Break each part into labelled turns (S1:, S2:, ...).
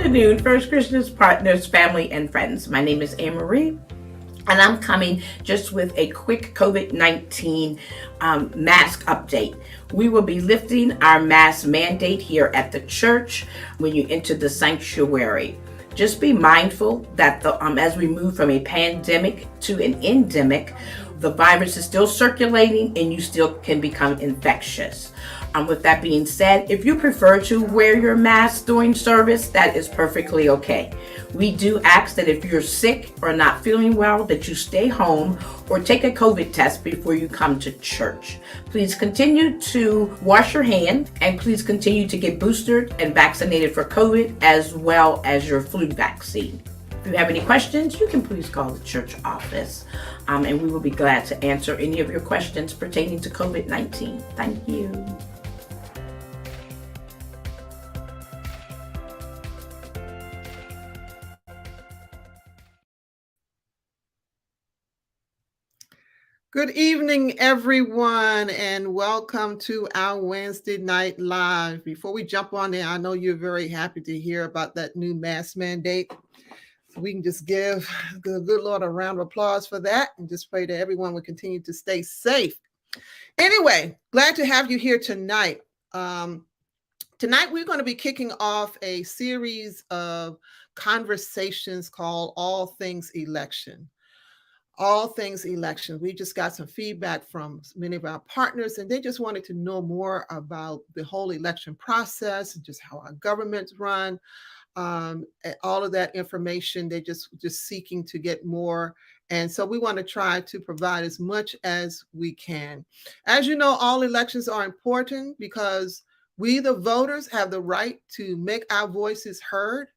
S1: afternoon, First Christians, partners, family, and friends. My name is Anne Marie, and I'm coming just with a quick COVID-19 mask update. We will be lifting our mask mandate here at the church when you enter the sanctuary. Just be mindful that as we move from a pandemic to an endemic, the virus is still circulating and you still can become infectious. With that being said, if you prefer to wear your mask during service, that is perfectly okay. We do ask that if you're sick or not feeling well, that you stay home or take a COVID test before you come to church. Please continue to wash your hands and please continue to get boosted and vaccinated for COVID as well as your flu vaccine. If you have any questions, you can please call the church office and we will be glad to answer any of your questions pertaining to COVID-19. Thank you.
S2: Good evening, everyone, and welcome to our Wednesday Night Live. Before we jump on there, I know you're very happy to hear about that new mask mandate. So we can just give the good Lord a round of applause for that and just pray that everyone will continue to stay safe. Anyway, glad to have you here tonight. Tonight, we're going to be kicking off a series of conversations called All Things Election. All things election. We just got some feedback from many of our partners, and they just wanted to know more about the whole election process and just how our governments run. All of that information, they're just seeking to get more. And so we want to try to provide as much as we can. As you know, all elections are important because we, the voters, have the right to make our voices heard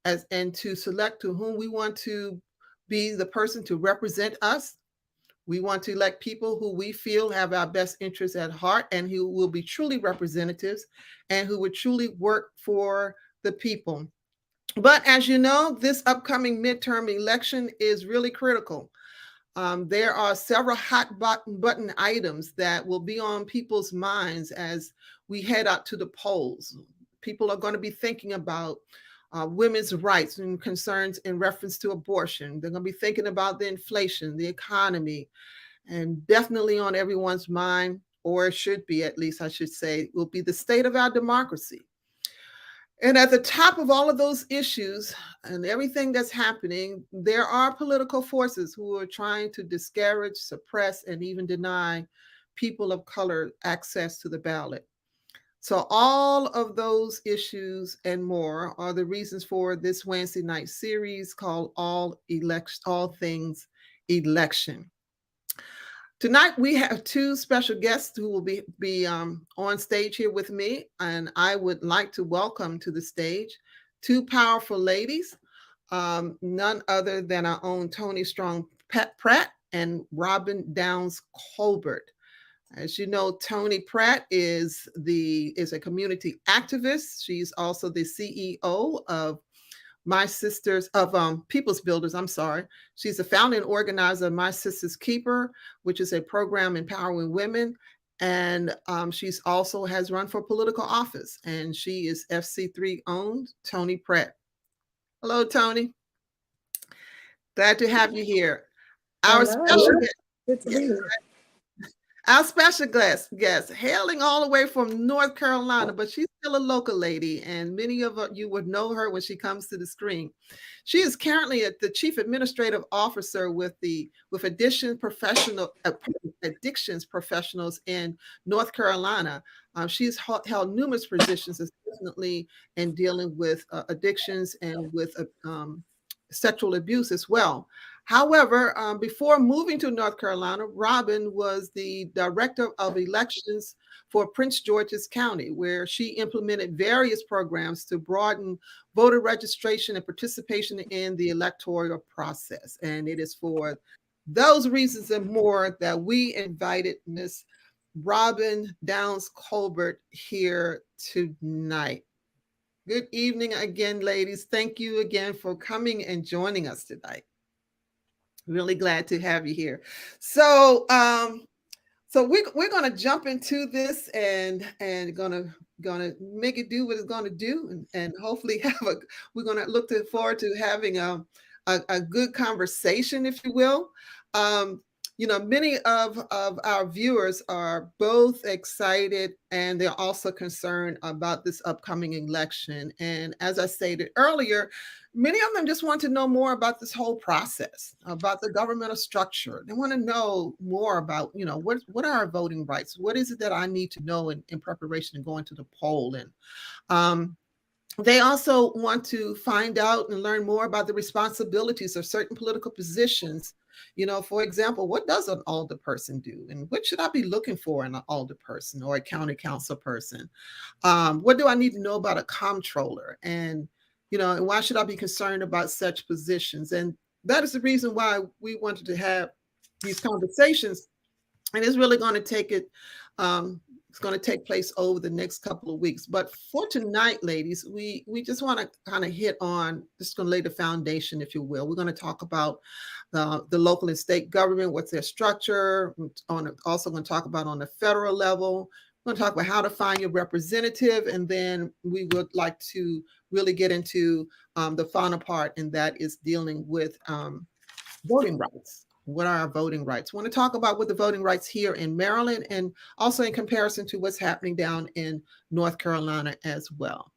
S2: and to select to whom we want to be the person to represent us. We want to elect people who we feel have our best interests at heart and who will be truly representatives and who would truly work for the people. But as you know, this upcoming midterm election is really critical. There are several hot button items that will be on people's minds as we head out to the polls. People are going to be thinking about women's rights and concerns in reference to abortion. They're going to be thinking about the inflation, the economy, and definitely on everyone's mind, or it should be, at least I should say, will be the state of our democracy. And at the top of all of those issues and everything that's happening, there are political forces who are trying to discourage, suppress, and even deny people of color access to the ballot. So all of those issues and more are the reasons for this Wednesday night series called All Things Election. Tonight we have two special guests who will be on stage here with me, and I would like to welcome to the stage two powerful ladies, none other than our own Toni Pratt and Robin Downs Colbert. As you know, Toni Pratt is a community activist. She's also the CEO of People's Builders. She's the founder and organizer of My Sister's Keeper, which is a program empowering women. And she's also has run for political office. And she is FC3 owned, Toni Pratt. Hello, Toni. Glad to have you here. Our special guest, hailing all the way from North Carolina, but she's still a local lady, and many of you would know her when she comes to the screen. She is currently the Chief Administrative Officer with Addictions Professionals in North Carolina. She's held numerous positions, especially in dealing with addictions and with sexual abuse as well. However, before moving to North Carolina, Robin was the director of elections for Prince George's County, where she implemented various programs to broaden voter registration and participation in the electoral process. And it is for those reasons and more that we invited Miss Robin Downs Colbert here tonight. Good evening again, ladies. Thank you again for coming and joining us tonight. Really glad to have you here. So we're going to jump into this and going to gonna make it do what it's gonna do, and hopefully we're gonna look forward to having a good conversation, if you will. Um, many of our viewers are both excited and they're also concerned about this upcoming election. And as I stated earlier, many of them just want to know more about this whole process, about the governmental structure. They want to know more about, what are our voting rights? What is it that I need to know in preparation to going to the poll? And they also want to find out and learn more about the responsibilities of certain political positions. For example, what does an alder person do? And what should I be looking for in an alder person or a county council person? What do I need to know about a comptroller? And why should I be concerned about such positions? And that is the reason why we wanted to have these conversations. And it's really going to it's going to take place over the next couple of weeks. But for tonight, ladies, we just want to kind of hit on, just going to lay the foundation, if you will. We're going to talk about the local and state government, what's their structure. Also going to talk about on the federal level. We're going to talk about how to find your representative. And then we would like to really get into the final part, and that is dealing with voting rights. What are our voting rights? We want to talk about what the voting rights here in Maryland, and also in comparison to what's happening down in North Carolina as well.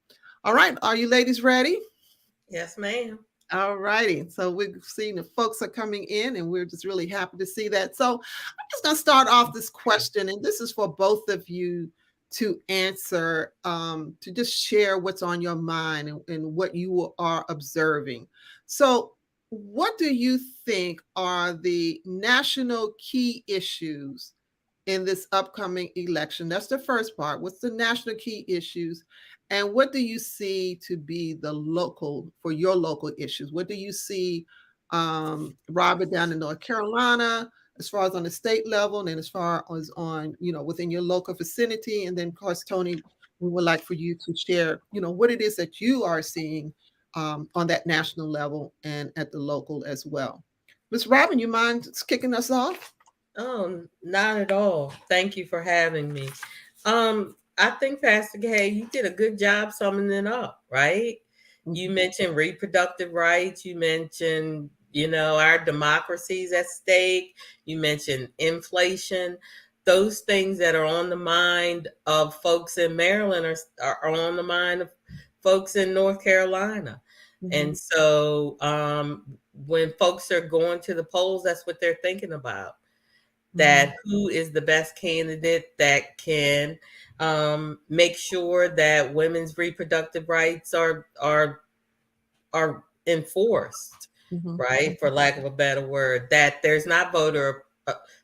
S2: All right. Are you ladies ready?
S3: Yes, ma'am.
S2: All righty. So we've seen the folks are coming in, and we're just really happy to see that. So I'm just going to start off this question, and this is for both of you to answer, to just share what's on your mind and what you are observing. So what do you think are the national key issues in this upcoming election? That's the first part. What's the national key issues? And what do you see to be for your local issues? What do you see, Robert, down in North Carolina, as far as on the state level, and then as far as on, within your local vicinity? And then, of course, Toni, we would like for you to share, what it is that you are seeing on that national level and at the local as well. Ms. Robin, you mind kicking us off?
S3: Oh, not at all. Thank you for having me. I think Pastor Gay, you did a good job summing it up, right? Mm-hmm. You mentioned reproductive rights. You mentioned, our democracies at stake. You mentioned inflation. Those things that are on the mind of folks in Maryland are on the mind of folks in North Carolina. Mm-hmm. And so when folks are going to the polls, that's what they're thinking about. That who is the best candidate that can make sure that women's reproductive rights are enforced, mm-hmm. right? For lack of a better word, that there's not voter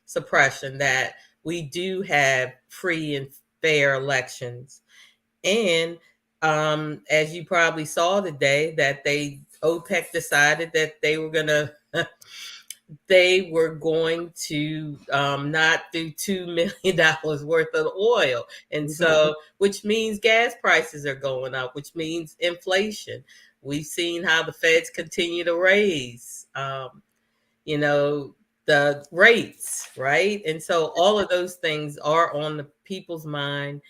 S3: suppression, that we do have free and fair elections. And as you probably saw today, that OPEC decided that they were going to not do $2 million worth of oil. And so, which means gas prices are going up, which means inflation. We've seen how the feds continue to raise, the rates, right? And so all of those things are on the people's mind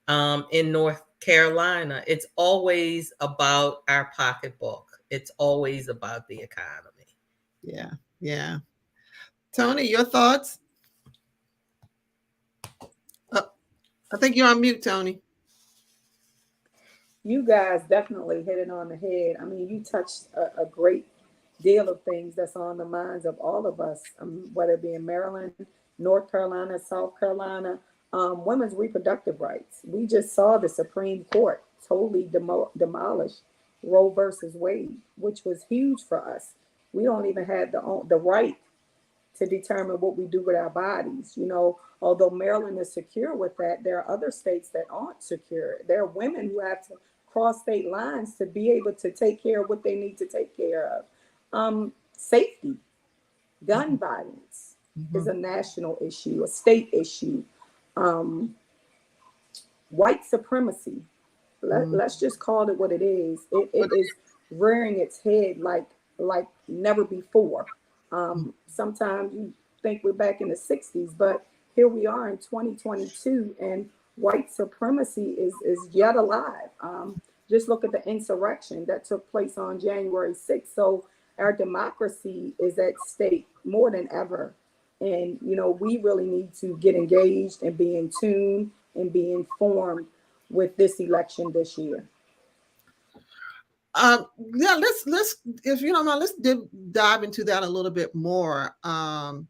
S3: in North Carolina. It's always about our pocketbook. It's always about the economy.
S2: Yeah. Yeah. Toni, your thoughts? I think you're on mute, Toni.
S4: You guys definitely hit it on the head. I mean, you touched a great deal of things that's on the minds of all of us, whether it be in Maryland, North Carolina, South Carolina, women's reproductive rights. We just saw the Supreme Court totally demolish Roe versus Wade, which was huge for us. We don't even have the right to determine what we do with our bodies. Although Maryland is secure with that, there are other states that aren't secure. There are women who have to cross state lines to be able to take care of what they need to take care of. Safety, gun violence is a national issue, a state issue. White supremacy, let's just call it what it is. It is rearing its head like never before. Sometimes you think we're back in the 60s, but here we are in 2022, and white supremacy is yet alive. Just look at the insurrection that took place on January 6th. So our democracy is at stake more than ever. And, we really need to get engaged and be in tune and be informed with this election this year.
S2: Yeah, let's if you don't mind, let's dive into that a little bit more. When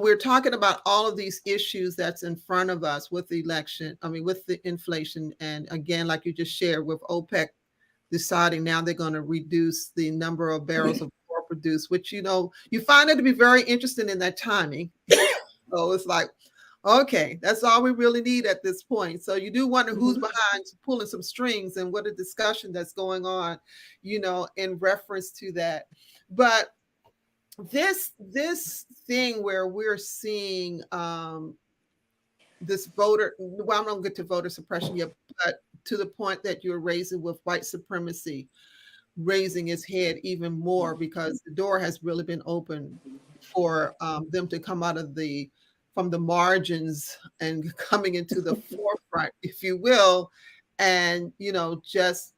S2: we're talking about all of these issues that's in front of us with the election, with the inflation, and again, like you just shared, with OPEC deciding now they're going to reduce the number of barrels of oil produced, which you find it to be very interesting in that timing. So it's like, okay, that's all we really need at this point. So you do wonder who's behind pulling some strings and what a discussion that's going on, in reference to that. But this thing where we're seeing this voter, well, I'm not going to get to voter suppression yet, but to the point that you're raising with white supremacy raising its head even more, because the door has really been open for them to come out of from the margins and coming into the forefront, if you will, and just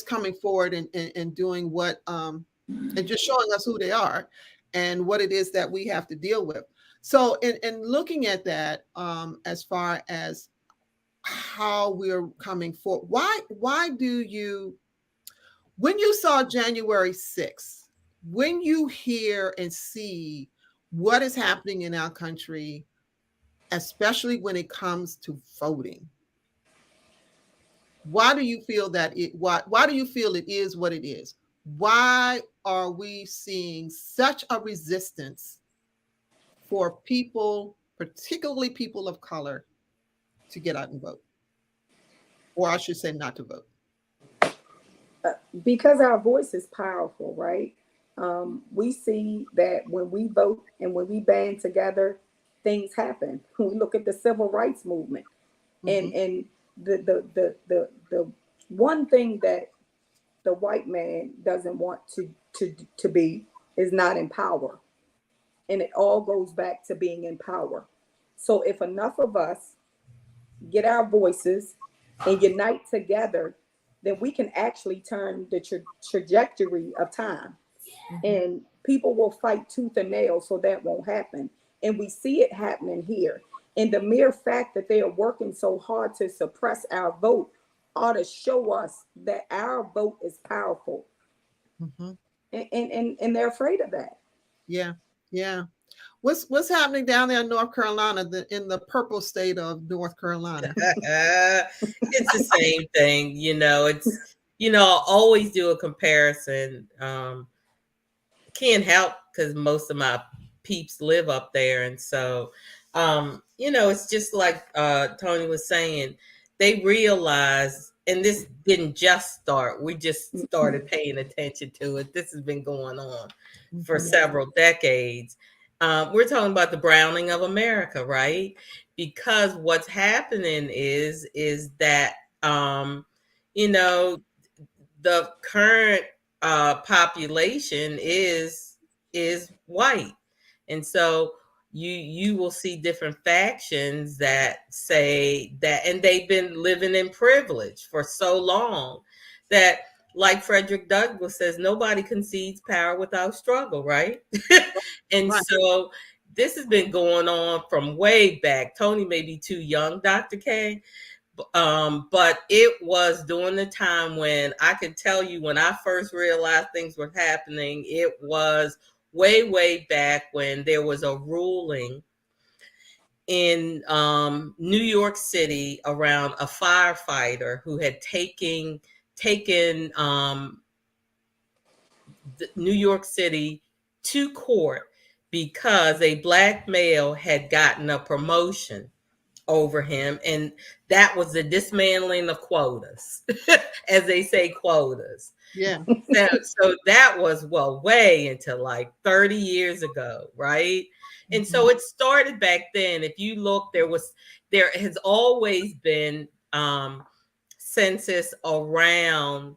S2: coming forward and doing what and just showing us who they are and what it is that we have to deal with. So in looking at that, as far as how we're coming forward, why do you, when you saw January 6th, when you hear and see what is happening in our country, especially when it comes to voting, why do you feel that why do you feel it is what it is? Why are we seeing such a resistance for people, particularly people of color, to get out and vote? Or I should say not to vote.
S4: Because our voice is powerful, right? We see that when we vote and when we band together, things happen. We look at the civil rights movement, and the one thing that the white man doesn't want to be is not in power, and it all goes back to being in power. So if enough of us get our voices and unite together, then we can actually turn the trajectory of time. And people will fight tooth and nail so that won't happen. And we see it happening here. And the mere fact that they are working so hard to suppress our vote ought to show us that our vote is powerful. And they're afraid of that.
S2: Yeah. What's happening down there in North Carolina, in the purple state of North Carolina?
S3: It's the same thing, it's, I always do a comparison. Can't help because most of my peeps live up there. And so, it's just like Toni was saying, they realize, and this didn't just start, we just started paying attention to it. This has been going on for several decades. We're talking about the browning of America, right? Because what's happening is that, the current population is white. And so you will see different factions that say that, and they've been living in privilege for so long that, like Frederick Douglass says, nobody concedes power without struggle, right? And so this has been going on from way back. Toni may be too young, Dr. K, but it was during the time when I could tell you, when I first realized things were happening, it was way back when there was a ruling in New York City around a firefighter who had taken New York City to court because a Black male had gotten a promotion over him, and that was the dismantling of quotas, as they say, quotas.
S2: Yeah.
S3: So that was way into like 30 years ago, right? And so it started back then. If you look, there has always been census around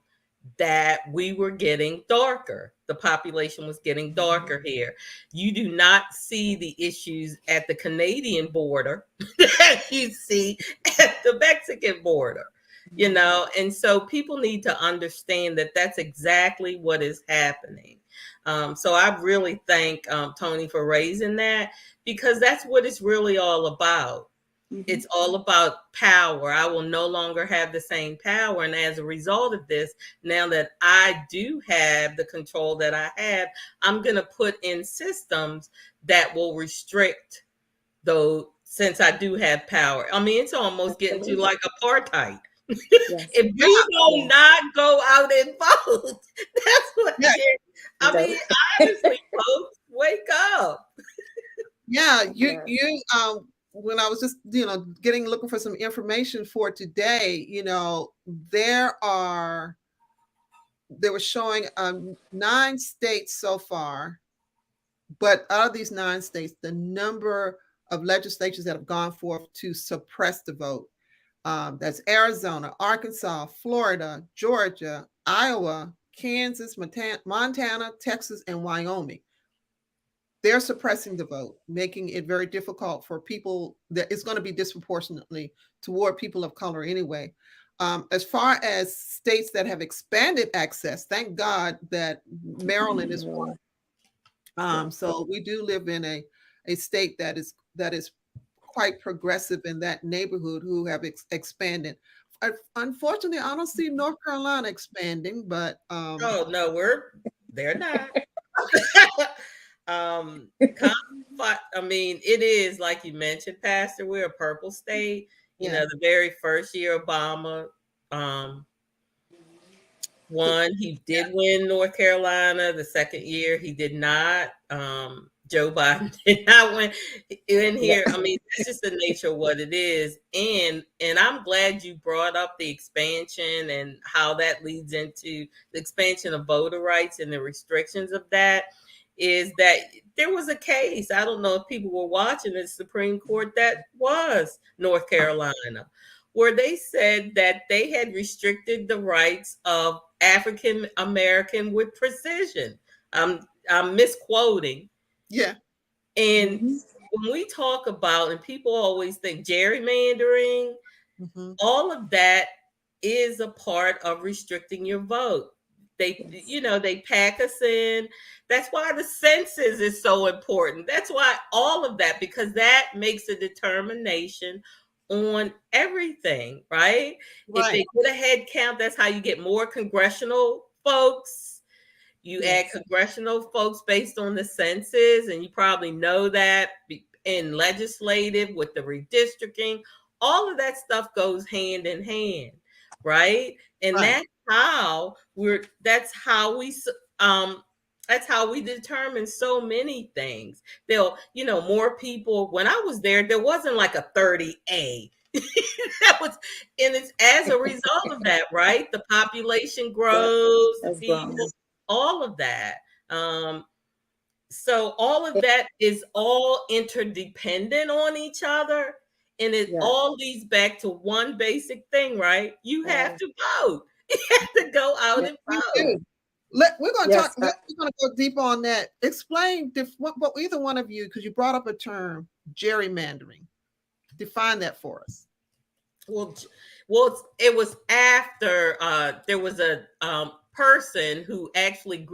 S3: that we were getting darker. The population was getting darker here. You do not see the issues at the Canadian border that you see at the Mexican border, you know, and so people need to understand that that's exactly what is happening. So I really thank Toni for raising that, because that's what it's really all about. It's all about power. I will no longer have the same power. And as a result of this, now that I do have the control that I have, I'm going to put in systems that will restrict those, since I do have power. I mean, it's almost getting to like apartheid.
S4: Yes.
S3: If we do not go out and vote, that's what I mean, honestly, folks, wake up.
S2: Yeah, you when I was just, looking for some information for today, they were showing 9 states so far, but out of these 9 states, the number of legislatures that have gone forth to suppress the vote, that's Arizona, Arkansas, Florida, Georgia, Iowa, Kansas, Montana, Texas, and Wyoming. They're suppressing the vote, making it very difficult for people. That it's going to be disproportionately toward people of color anyway. As far as states that have expanded access, thank God that Maryland is one. So we do live in a state that is quite progressive in that neighborhood, who have expanded. Unfortunately, I don't see North Carolina expanding, but
S3: oh no, they're not. I mean, it is like you mentioned, Pastor. We're a purple state. You know, the very first year Obama won, he did win North Carolina. The second year, he did not. Joe Biden did not win in here. I mean, that's just the nature of what it is. And I'm glad you brought up the expansion and how that leads into the expansion of voter rights and the restrictions of that. Is that there was a case, I don't know if people were watching, the Supreme Court, that was North Carolina, where they said that they had restricted the rights of African American with precision. I'm misquoting.
S2: Yeah.
S3: And when we talk about, and people always think gerrymandering, all of that is a part of restricting your vote. They pack us in. That's why the census is so important. That's why all of that, because that makes a determination on everything, right? If they put a head count, that's how you get more congressional folks. You add congressional folks based on the census, and you probably know that in legislative with the redistricting, all of that stuff goes hand in hand, right? And that's how we determine so many things. More people. When I was there wasn't like a 30A. That was, and it's as a result of that, right? The population grows, the people, all of that. So all of that is all interdependent on each other. And it all leads back to one basic thing, right? You have to vote. You have to go out and vote.
S2: We're going to talk. We're going to go deep on that. Explain what either one of you, because you brought up a term, gerrymandering. Define that for us.
S3: Well, it was after there was a person who actually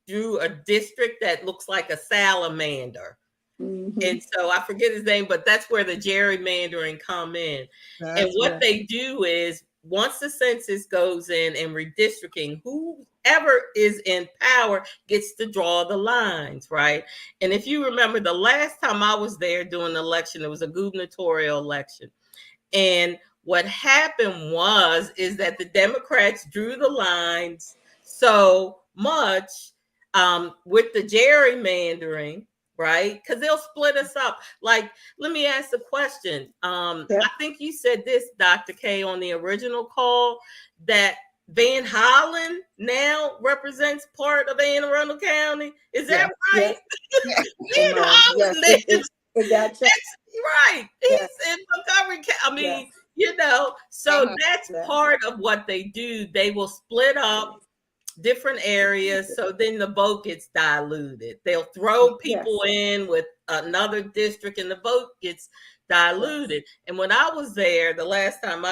S3: drew a district that looks like a salamander. And so I forget his name, but that's where the gerrymandering come in. And what they do is, once the census goes in and redistricting, whoever is in power gets to draw the lines, right? And if you remember, the last time I was there doing the election, it was a gubernatorial election. And what happened is that the Democrats drew the lines so much with the gerrymandering, right? Because they'll split us up. Like, let me ask the question. I think you said this, Dr. K, on the original call, that Van Hollen now represents part of Anne Arundel County. Is that right? Van Hollen right. He's in Montgomery County. I mean, so that's part of what they do. They will split up different areas. So then the vote gets diluted. They'll throw people in with another district and the vote gets diluted. And when I was there, the last time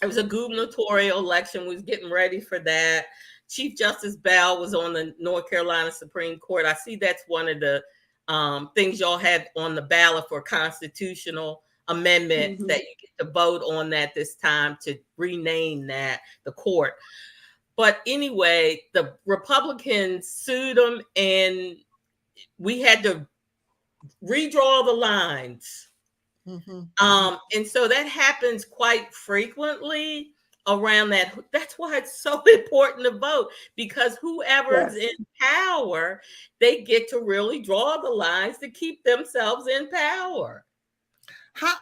S3: it was a gubernatorial election. We was getting ready for that. Chief Justice Bell was on the North Carolina Supreme Court. I see that's one of the things y'all had on the ballot for constitutional amendment that you get to vote on that this time to rename that the court. But anyway, the Republicans sued them and we had to redraw the lines. And so that happens quite frequently around that. That's why it's so important to vote, because whoever's in power, they get to really draw the lines to keep themselves in power.
S2: I'm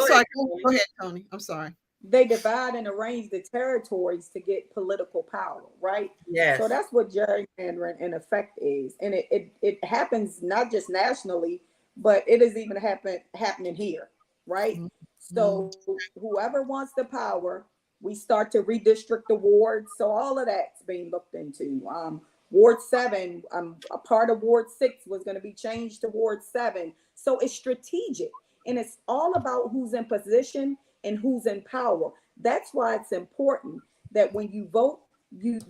S2: sorry. Go ahead, Toni. I'm sorry.
S4: They divide and arrange the territories to get political power, right?
S3: Yes.
S4: So that's what gerrymandering in effect is. And it happens not just nationally, but it is even happening here, right? So whoever wants the power, we start to redistrict the wards. So all of that's being looked into. Ward 7, a part of Ward 6 was going to be changed to Ward 7. So it's strategic, and it's all about who's in position and who's in power. That's why it's important that when you vote, you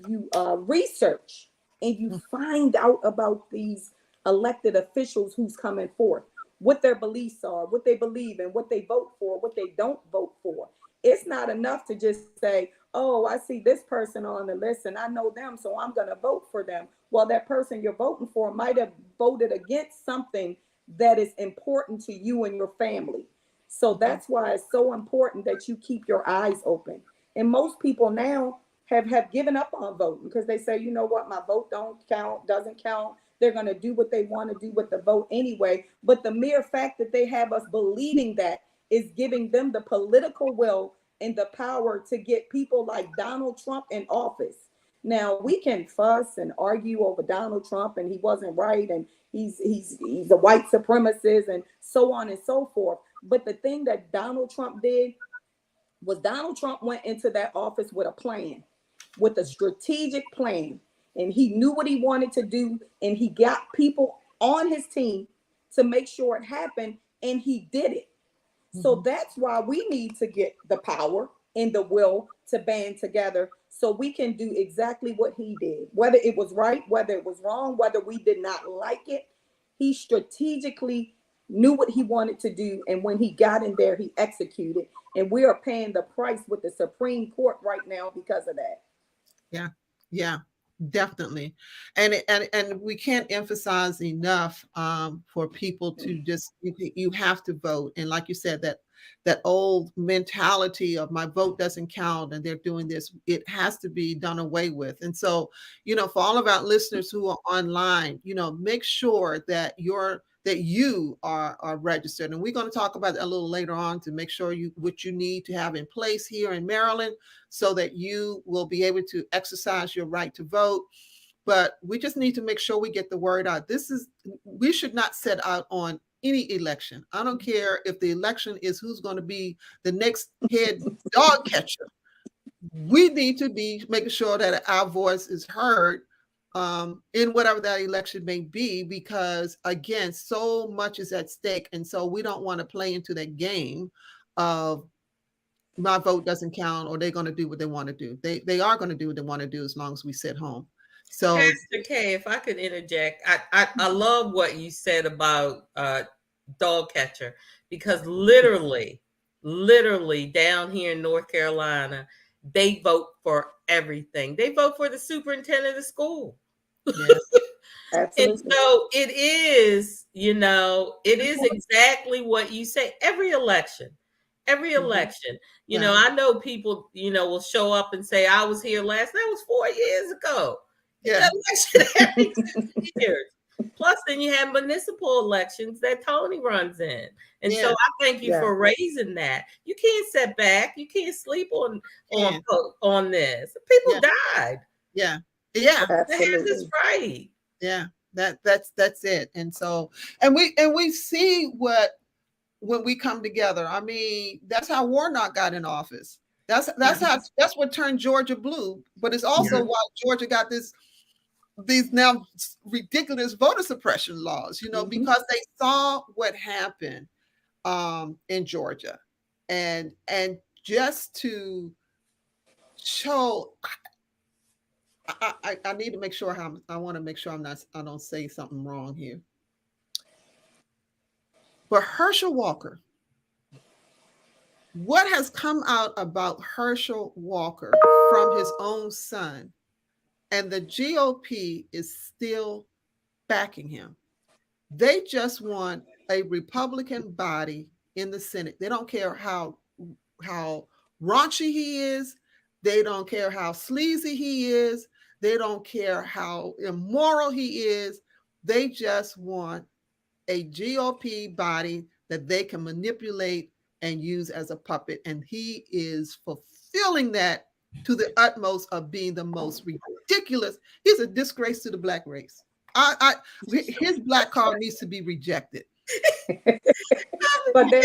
S4: research and you find out about these elected officials who's coming forth, what their beliefs are, what they believe in, what they vote for, what they don't vote for. It's not enough to just say, oh, I see this person on the list and I know them, so I'm going to vote for them. Well, that person you're voting for might have voted against something that is important to you and your family. So that's why it's so important that you keep your eyes open. And most people now have given up on voting because they say, you know what, my vote doesn't count. They're going to do what they want to do with the vote anyway. But the mere fact that they have us believing that is giving them the political will and the power to get people like Donald Trump in office. Now, we can fuss and argue over Donald Trump and he wasn't right and he's a white supremacist and so on and so forth. But the thing that Donald Trump did was Donald Trump went into that office with a plan, with a strategic plan. And he knew what he wanted to do. And he got people on his team to make sure it happened. And he did it. So that's why we need to get the power and the will to band together so we can do exactly what he did. Whether it was right, whether it was wrong, whether we did not like it, he strategically knew what he wanted to do. And when he got in there, he executed. And we are paying the price with the Supreme Court right now because of that.
S2: Yeah, definitely. And we can't emphasize enough for people to just, you have to vote. And like you said, that old mentality of my vote doesn't count and they're doing this, it has to be done away with. And so, for all of our listeners who are online, make sure that you are registered. And we're going to talk about that a little later on to make sure what you need to have in place here in Maryland so that you will be able to exercise your right to vote. But we just need to make sure we get the word out. We should not set out on any election. I don't care if the election is who's going to be the next head dog catcher. We need to be making sure that our voice is heard in whatever that election may be, because again, so much is at stake. And so we don't want to play into that game of my vote doesn't count or they're going to do what they want to do. They are going to do what they want to do as long as we sit home. So
S3: Pastor K, if I could interject, I love what you said about dog catcher, because literally down here in North Carolina, they vote for everything. They vote for the superintendent of school.
S2: yes.
S4: Absolutely.
S3: And so it is exactly what you say. Every election, I know people, will show up and say, I was here that was 4 years ago.
S2: Yeah.
S3: Election every 2 years. Plus, then you have municipal elections that Toni runs in. And so I thank you for raising that. You can't sit back. You can't sleep on this. People died.
S2: Yeah.
S3: They have this right.
S2: Yeah. That's it. And so, and we see when we come together. I mean, that's how Warnock got in office. That's what turned Georgia blue. But it's also why Georgia got these now ridiculous voter suppression laws, because they saw what happened in Georgia, and just to show, I need to make sure I want to make sure I don't say something wrong here. But Herschel Walker, what has come out about Herschel Walker from his own son, and the GOP is still backing him. They just want a Republican body in the Senate. They don't care how raunchy he is. They don't care how sleazy he is. They don't care how immoral he is. They just want a GOP body that they can manipulate and use as a puppet. And he is fulfilling that to the utmost of being the most ridiculous. He's a disgrace to the Black race. His Black card needs to be rejected.
S4: But then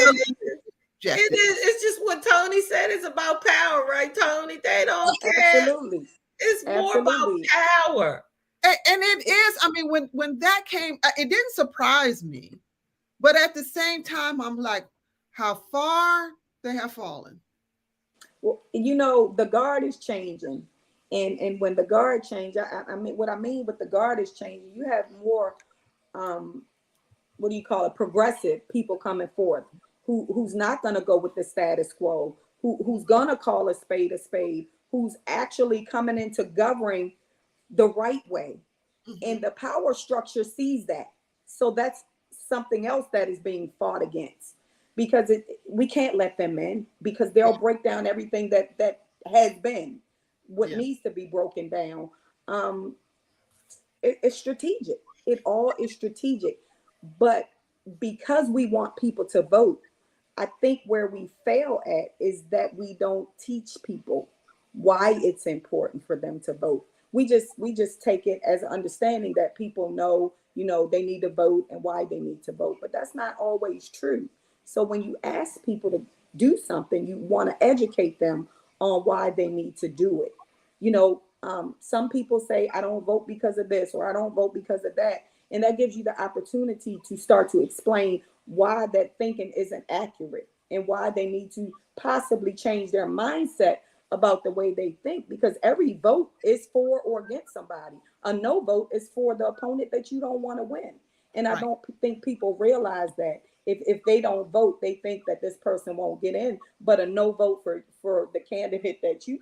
S3: it's just what Toni said. It's about power, right, Toni? They don't care.
S4: Absolutely.
S3: It's more about power.
S2: And it is. I mean, when that came, it didn't surprise me. But at the same time, I'm like, how far they have fallen.
S4: Well, the guard is changing. And when the guard change, I mean, what I mean with the guard is changing, you have more, what do you call it, progressive people coming forth who's not going to go with the status quo, who's going to call a spade, who's actually coming into governing the right way. And the power structure sees that. So that's something else that is being fought against, because we can't let them in, because they'll break down everything that has been. What needs to be broken down. It's strategic. It all is strategic. But because we want people to vote, I think where we fail at is that we don't teach people why it's important for them to vote. We just take it as an understanding that people know, they need to vote and why they need to vote. But that's not always true. So when you ask people to do something, you want to educate them on why they need to do it. Some people say, I don't vote because of this, or I don't vote because of that. And that gives you the opportunity to start to explain why that thinking isn't accurate and why they need to possibly change their mindset about the way they think, because every vote is for or against somebody. A no vote is for the opponent that you don't want to win. And I don't think people realize that. If they don't vote, they think that this person won't get in. But a no vote for the candidate that you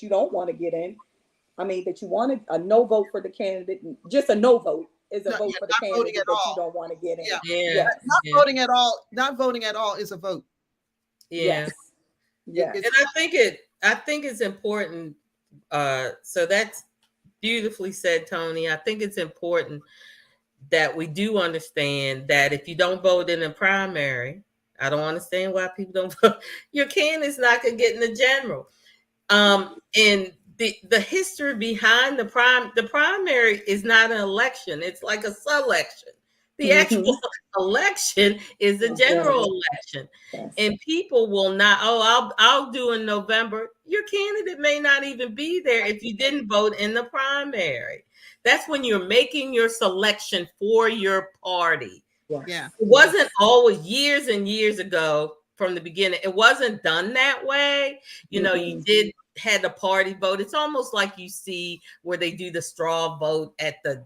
S4: don't want to get in. I mean, that you wanted a no vote for the candidate. Just a no vote is a vote for the candidate that you don't want to get in.
S3: Yeah.
S2: Not voting at all. Not voting at all is a vote.
S3: Yeah.
S4: Yes.
S3: And I think it's important. So that's beautifully said, Toni. I think it's important that we do understand that if you don't vote in the primary, I don't understand why people don't vote. Your candidate's not going to get in the general. And the history behind the primary is not an election. It's like a selection. The actual election is the general election.
S4: Yes.
S3: And people will not, I'll do in November. Your candidate may not even be there if you didn't vote in the primary. That's when you're making your selection for your party.
S2: Yeah.
S3: It wasn't always, years and years ago from the beginning, it wasn't done that way. You had the party vote. It's almost like you see where they do the straw vote at the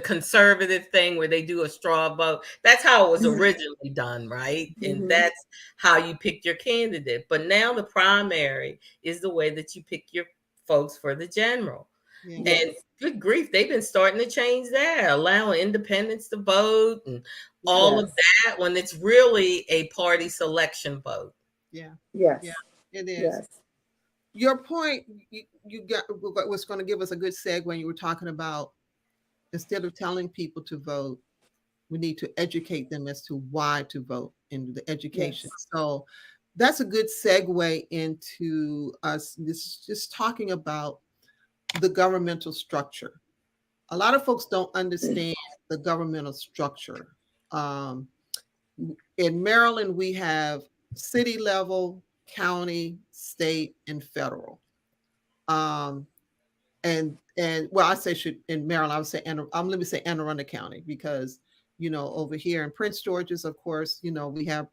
S3: conservative thing where they do a straw vote. That's how it was originally done, right? And that's how you pick your candidate. But now the primary is the way that you pick your folks for the general. And good grief, they've been starting to change that, allowing independents to vote and all of that, when it's really a party selection vote.
S2: Yeah.
S4: Yes.
S2: Yeah, it is.
S4: Yes.
S2: Your point, you got was going to give us a good segue when you were talking about, instead of telling people to vote, we need to educate them as to why to vote in the education.
S4: Yes.
S2: So that's a good segue into us just talking about the governmental structure. A lot of folks don't understand the governmental structure. In Maryland, we have city level, county, state, and federal. Um, and well, I say should in Maryland, I would say, and let me say Anne Arundel County, because over here in Prince George's, of course, we have.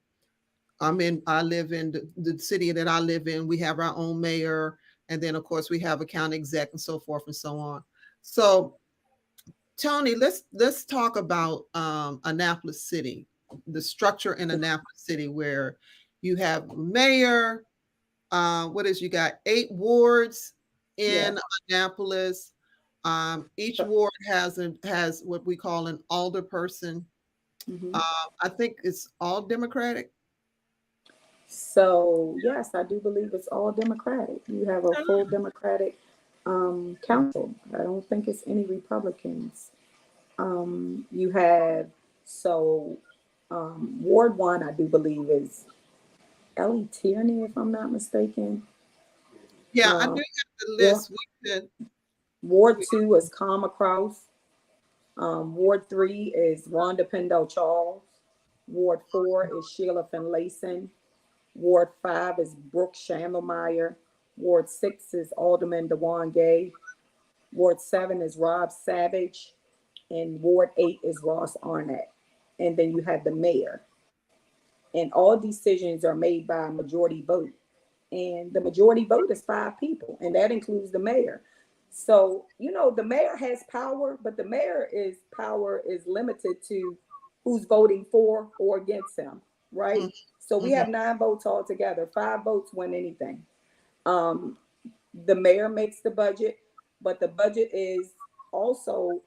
S2: I live in the city that I live in. We have our own mayor, and then of course we have a county exec and so forth and so on. So, Toni, let's talk about Annapolis City, the structure in Annapolis City, where you have mayor. You got 8 wards in
S4: Yes.
S2: Annapolis. Each
S4: So,
S2: ward has what we call an alderperson.
S4: mhm.
S2: I think it's all Democratic.
S4: So yes, I do believe it's all Democratic. You have a full Democratic council. I don't think it's any Republicans. You have so Ward One, I do believe, is Ellie Tierney, if I'm not mistaken.
S2: Yeah, I do
S4: Um,
S2: have the
S4: yeah.
S2: list.
S4: Ward Two is Karma Kraus. Ward Three is Rhonda Pendle Charles. Ward Four is Sheila Finlayson. Ward 5 is Brooke Schandelmeyer. Ward 6 is Alderman Dewan Gay. Ward 7 is Rob Savage. And Ward 8 is Ross Arnett. And then you have the mayor. And all decisions are made by a majority vote. And the majority vote is 5 people, and that includes the mayor. So, the mayor has power, but the mayor power is limited to who's voting for or against him, right? So we
S2: Mhm.
S4: have 9 votes altogether. 5 votes win anything. Um, the mayor makes the budget, but the budget is also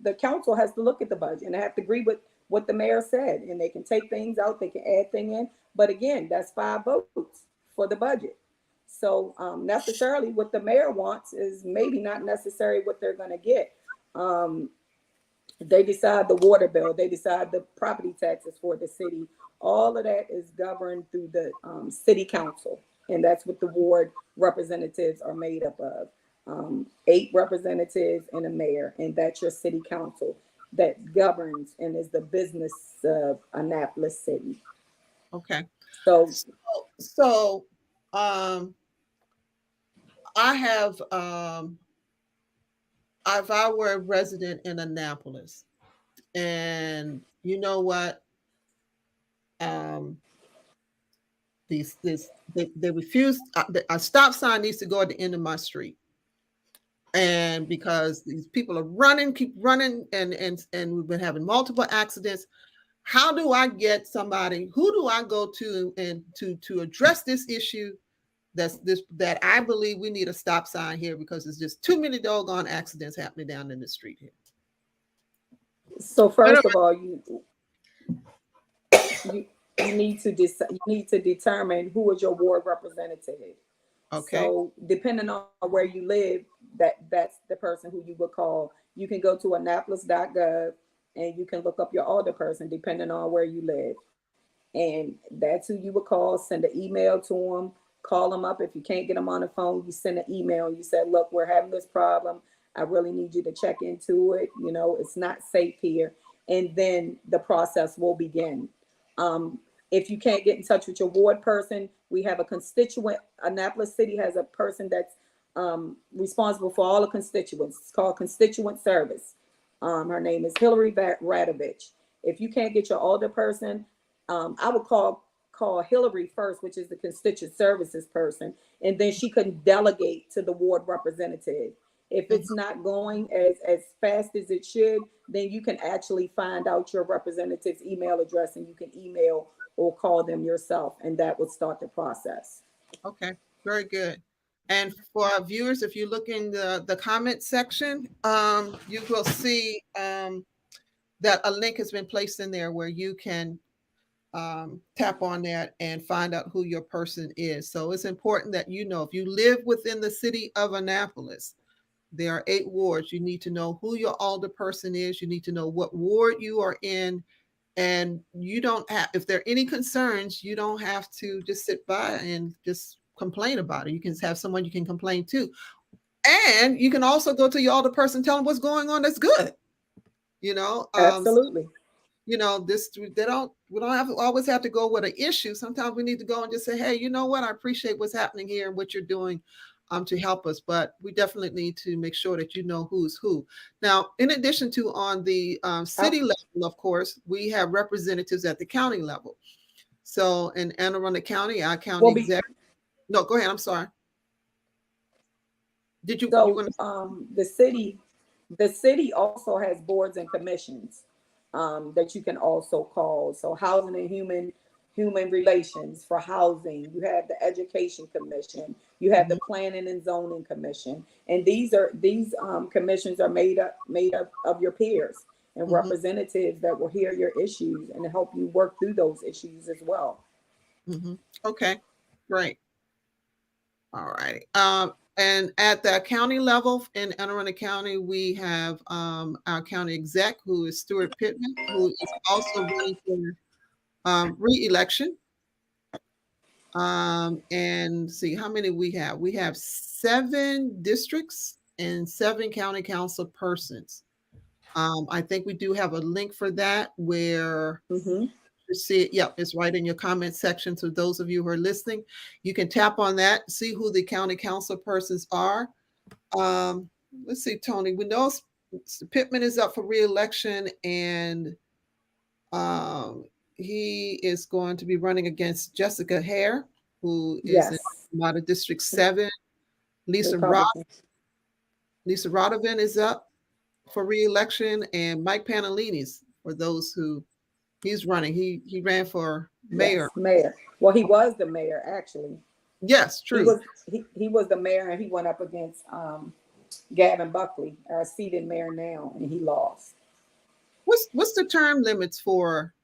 S4: the council has to look at the budget and they have to agree with what the mayor said, and they can take things out, they can add things in. But again, that's 5 votes for the budget. So necessarily what the mayor wants is maybe not necessarily what they're going to get. Um, they decide the water bill, they decide the property taxes for the city. All of that is governed through the city council, and that's what the ward representatives are made up of. 8 representatives and a mayor, and that's your city council that governs and is the business of Annapolis City.
S2: Okay.
S4: So,
S2: So, um, I have, if I were a resident in Annapolis, and you know what, um, they refuse. A stop sign needs to go at the end of my street, and because these people are keep running, and we've been having multiple accidents. How do I get somebody? Who do I go to and to address this issue? That I believe we need a stop sign here, because there's just too many doggone accidents happening down in the street here.
S4: so first of all, you you need to determine who is your ward representative.
S2: Okay.
S4: So depending on where you live, that's the person who you would call. You can go to annapolis.gov and you can look up your alder person depending on where you live. And that's who you would call, send an email to them, call them up. If you can't get them on the phone, you send an email. You said, look, we're having this problem. I really need you to check into it. It's not safe here. And then the process will begin. If you can't get in touch with your ward person, we have a constituent. Annapolis City has a person that's responsible for all the constituents. It's called Constituent Service. Her name is Hillary Radovich. If you can't get your alder person, I would call Hillary first, which is the constituent services person, and then she can delegate to the ward representative. If it's not going as fast as it should, then you can actually find out your representative's email address and you can email or call them yourself, and that would start the process.
S2: Okay. Very good. And for our viewers, if you look in the comment section, you will see that a link has been placed in there where you can tap on that and find out who your person is. So it's important that if you live within the city of Annapolis, there are 8 wards. You need to know who your alder person is. You need to know what ward you are in. And you don't have, if there are any concerns, you don't have to just sit by and just complain about it. You can have someone you can complain to. And you can also go to your alder person, tell them what's going on that's good.
S4: Absolutely.
S2: we don't always have to go with an issue. Sometimes we need to go and just say, hey, you know what? I appreciate what's happening here and what you're doing to help us. But we definitely need to make sure that you know who's who. Now, in addition to on the city level, of course, we have representatives at the county level. So in Anne Arundel County, our county executive. No, go ahead. I'm sorry. Did you?
S4: So
S2: You want to?
S4: the city also has boards and commissions that you can also call. So housing and human relations for housing. You have the education commission. You have the planning and zoning commission. And these commissions are made up of your peers and representatives that will hear your issues and help you work through those issues as well.
S2: Okay, great. All right. And at the county level in Anne Arundel County, we have our county exec, who is Stuart Pittman, who is also running for re-election. And see how many we have. We have 7 districts and 7 county council persons. I think we do have a link for that where you see it. Yep, it's right in your comment section. So those of you who are listening, you can tap on that, see who the county council persons are. Let's see, Toni. We know Pittman is up for re-election, and he is going to be running against Jessica Hare, who is out of District 7. Lisa Rodovin is up for re-election, and Mike Panellini's for those who he's running. He ran for mayor.
S4: Yes, mayor. Well, he was the mayor actually.
S2: Yes, true.
S4: He was the mayor, and he went up against Gavin Buckley, our seated mayor now, and he lost.
S2: What's the term limits for?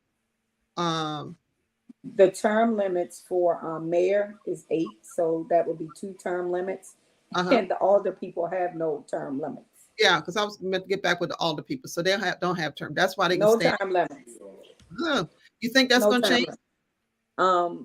S4: The term limits for mayor is 8, so that would be 2 term limits. And the alder people have no term limits.
S2: Yeah, because I was meant to get back with the alder people, so they don't have term. That's why they
S4: no
S2: can stay.
S4: Term limits.
S2: You think that's going to change?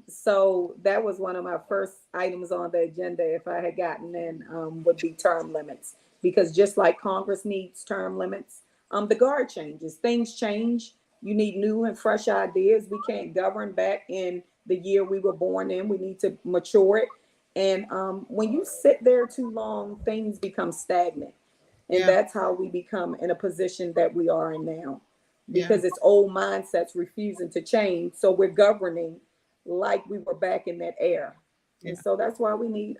S4: So that was one of my first items on the agenda. If I had gotten in, would be term limits, because just like Congress needs term limits, the guard changes, things change. You need new and fresh ideas. We can't govern back in the year we were born in. We need to mature it. And when you sit there too long, things become stagnant. And that's how we become in a position that we are in now, because it's old mindsets refusing to change. So we're governing like we were back in that era. And so that's why we need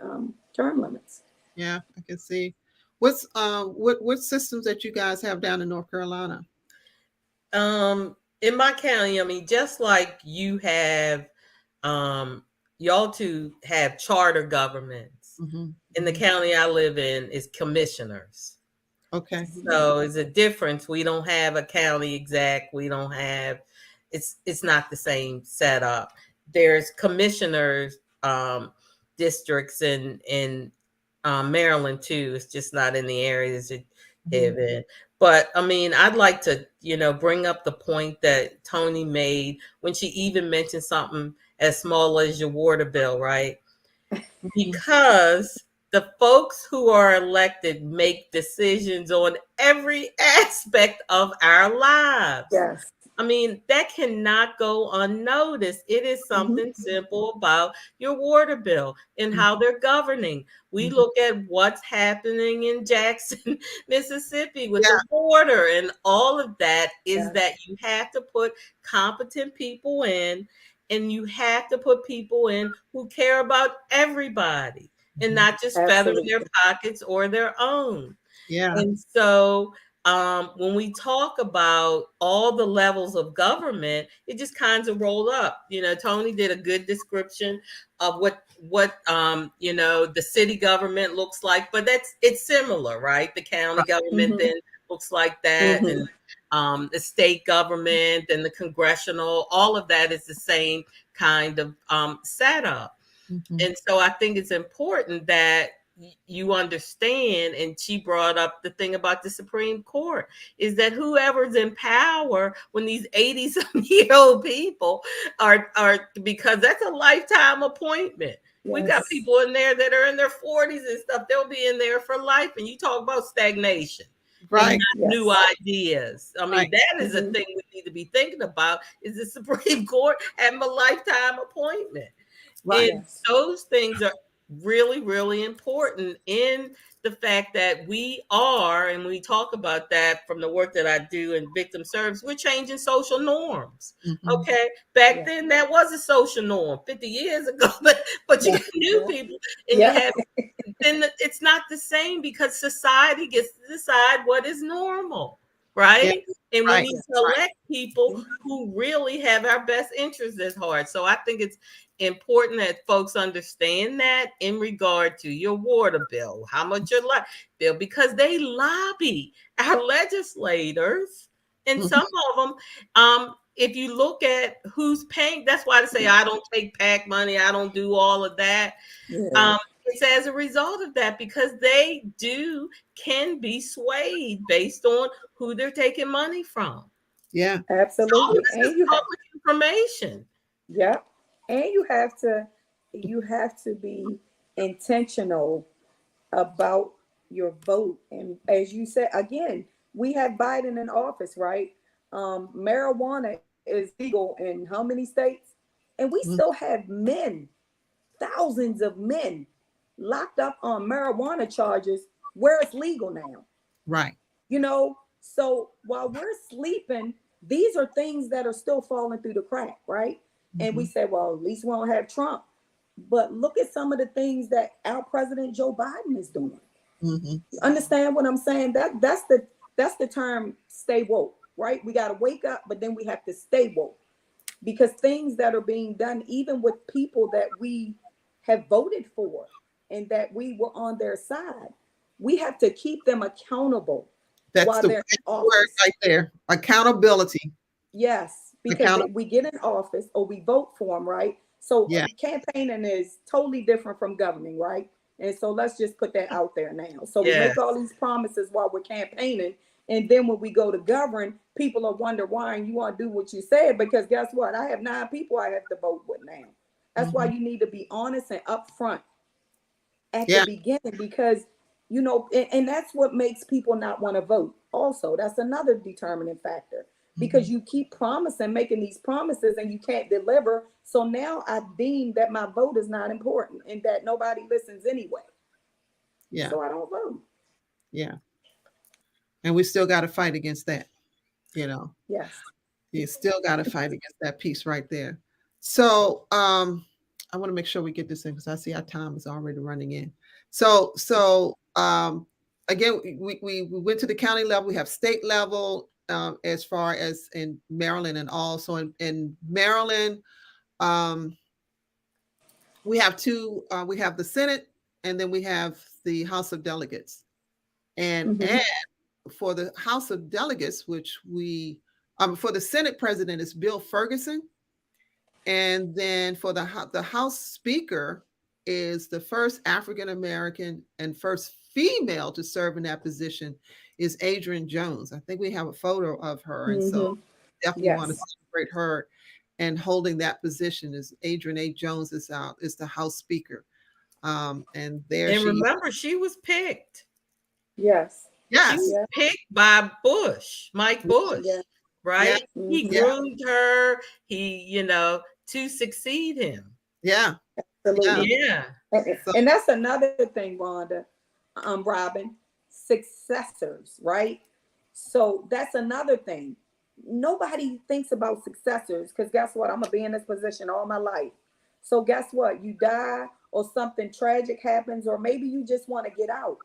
S4: term limits.
S2: Yeah, I can see. What systems that you guys have down in North Carolina?
S3: In my county, I mean, just like you have, y'all two have charter governments. In the county I live in is commissioners.
S2: Okay.
S3: So it's a difference. We don't have a county exec. We don't have, it's not the same setup. There's commissioners districts in Maryland too. It's just not in the areas that live in. But I mean, I'd like to, bring up the point that Toni made when she even mentioned something as small as your water bill, right? Because the folks who are elected make decisions on every aspect of our lives.
S4: Yes.
S3: I mean, that cannot go unnoticed. It is something simple about your water bill and how they're governing. We look at what's happening in Jackson, Mississippi with the water, and all of that is that you have to put competent people in, and you have to put people in who care about everybody and not just feather their pockets or their own.
S2: Yeah.
S3: And so when we talk about all the levels of government, it just kind of rolled up. Toni did a good description of what the city government looks like, but it's similar, right? The county government then looks like that, and the state government and the congressional, all of that is the same kind of setup. And so I think it's important that you understand, and she brought up the thing about the Supreme Court, is that whoever's in power when these 80-some-year-old people are, because that's a lifetime appointment. Yes. We've got people in there that are in their 40s and stuff. They'll be in there for life. And you talk about stagnation.
S2: Right.
S3: not new
S4: Yes.
S3: ideas. I mean,
S2: Right.
S3: that is a
S4: Mhm.
S3: thing we need to be thinking about, is the Supreme Court having a lifetime appointment.
S2: Right.
S3: And
S4: Yes.
S3: those things are really, really important in the fact that we are, and we talk about that from the work that I do in victim service, we're changing social norms.
S2: Mhm.
S3: Okay. Back
S4: Yeah.
S3: then that was a social norm 50 years ago, but you
S4: Yeah.
S3: got new
S4: Yeah.
S3: people and you
S4: Yeah.
S3: have, then it's not the same because society gets to decide what is normal,
S2: Yeah.
S3: right? And we
S2: Right.
S3: need
S4: Yeah.
S3: to elect people who really have our best interests at heart. So I think it's important that folks understand that in regard to your water bill, how much your light bill, because they lobby our legislators, and
S2: Mhm.
S3: some of them, if you look at who's paying, that's why I say I don't take PAC money, I don't do all of that.
S4: Yeah.
S3: It's as a result of that because they can be swayed based on who they're taking money from.
S2: Yeah.
S3: All of
S4: Absolutely.
S3: this is
S4: And you have,
S3: public information.
S4: yeah. And you have to be intentional about your vote. And as you said, again, we have Biden in office, right? Marijuana is legal in how many states? And we
S2: Mhm.
S4: still have men, thousands of men locked up on marijuana charges where it's legal now.
S2: Right.
S4: So while we're sleeping, these are things that are still falling through the crack, right? And we
S2: Mhm.
S4: say, well, at least we don't have Trump. But look at some of the things that our president Joe Biden is doing.
S2: Mhm.
S4: You understand what I'm saying? That's the term, stay woke, right? We got to wake up, but then we have to stay woke, because things that are being done, even with people that we have voted for and that we were on their side, we have to keep them accountable
S2: That's
S4: while
S2: the
S4: they're in
S2: word
S4: office.
S2: right there. Accountability.
S4: Yes, because
S2: Accountable.
S4: we get in office or we vote for them, right? So
S2: Yeah.
S4: campaigning is totally different from governing, right? And so let's just put that out there now. So we
S3: Yes.
S4: make all these promises while we're campaigning, and then when we go to govern, people are wonder why, and you want to do what you said, because guess what? I have 9 people I have to vote with now. That's why
S2: Mhm.
S4: you need to be honest and upfront at the
S2: Yeah.
S4: beginning, because and that's what makes people not want to vote. Also, that's another determining factor, because
S2: Mhm.
S4: you keep promising, making these promises, and you can't deliver. So now I deem that my vote is not important and that nobody listens anyway.
S2: Yeah.
S4: So I don't vote.
S2: Yeah. And we still got to fight against that. You know,
S4: Yes.
S2: you still got to fight against that piece right there. So, I want to make sure we get this in because I see our time is already running in. So, again, we went to the county level. We have state level, as far as in Maryland, and also in Maryland, um, we have two. We have the Senate, and then we have the House of Delegates. And
S4: Hmm.
S2: for the House of Delegates, which for the Senate president is Bill Ferguson, and then for the House Speaker is the first African American and first female to serve in that position is Adrienne Jones. I think we have a photo of her, and so
S4: Hmm.
S2: definitely want to
S4: Yes.
S2: celebrate her. And holding that position is Adrienne A. Jones is the House Speaker, and there
S3: And
S2: she
S3: remember, she was picked.
S4: Yes.
S3: She
S2: yes
S3: was
S4: Yeah.
S3: picked by Mike
S4: Yeah.
S3: Bush,
S2: yeah
S3: right? He
S4: Hmm.
S2: yeah
S3: groomed her, to succeed him.
S2: yeah yeah.
S4: Absolutely.
S3: Yeah.
S4: And,
S2: So
S4: and that's another thing, Rhonda, Robin, successors, right? So that's another thing. Nobody thinks about successors, because guess what? I'm gonna be in this position all my life. So guess what? You die or something tragic happens, or maybe you just want to get out.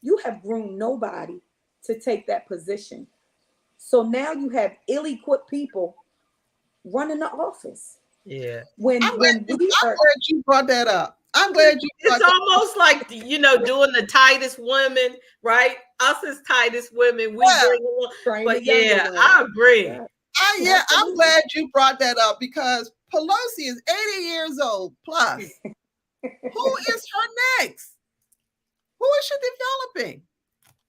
S4: You have groomed nobody to take that position. So now you have ill-equipped people running the office.
S3: Yeah.
S4: When we
S2: I'm
S4: are,
S2: glad you brought that up. I'm glad you
S3: It's
S2: brought that.
S3: almost like, doing the tightest women, right? Us as tightest women, we
S2: Yeah,
S3: bring along.
S4: train the
S3: But
S4: younger
S3: yeah,
S4: ones.
S3: I agree.
S4: Yeah,
S2: yeah, I'm
S4: absolutely.
S2: glad you brought that up because Pelosi is 80 years old plus. Who is her next? Who is she developing?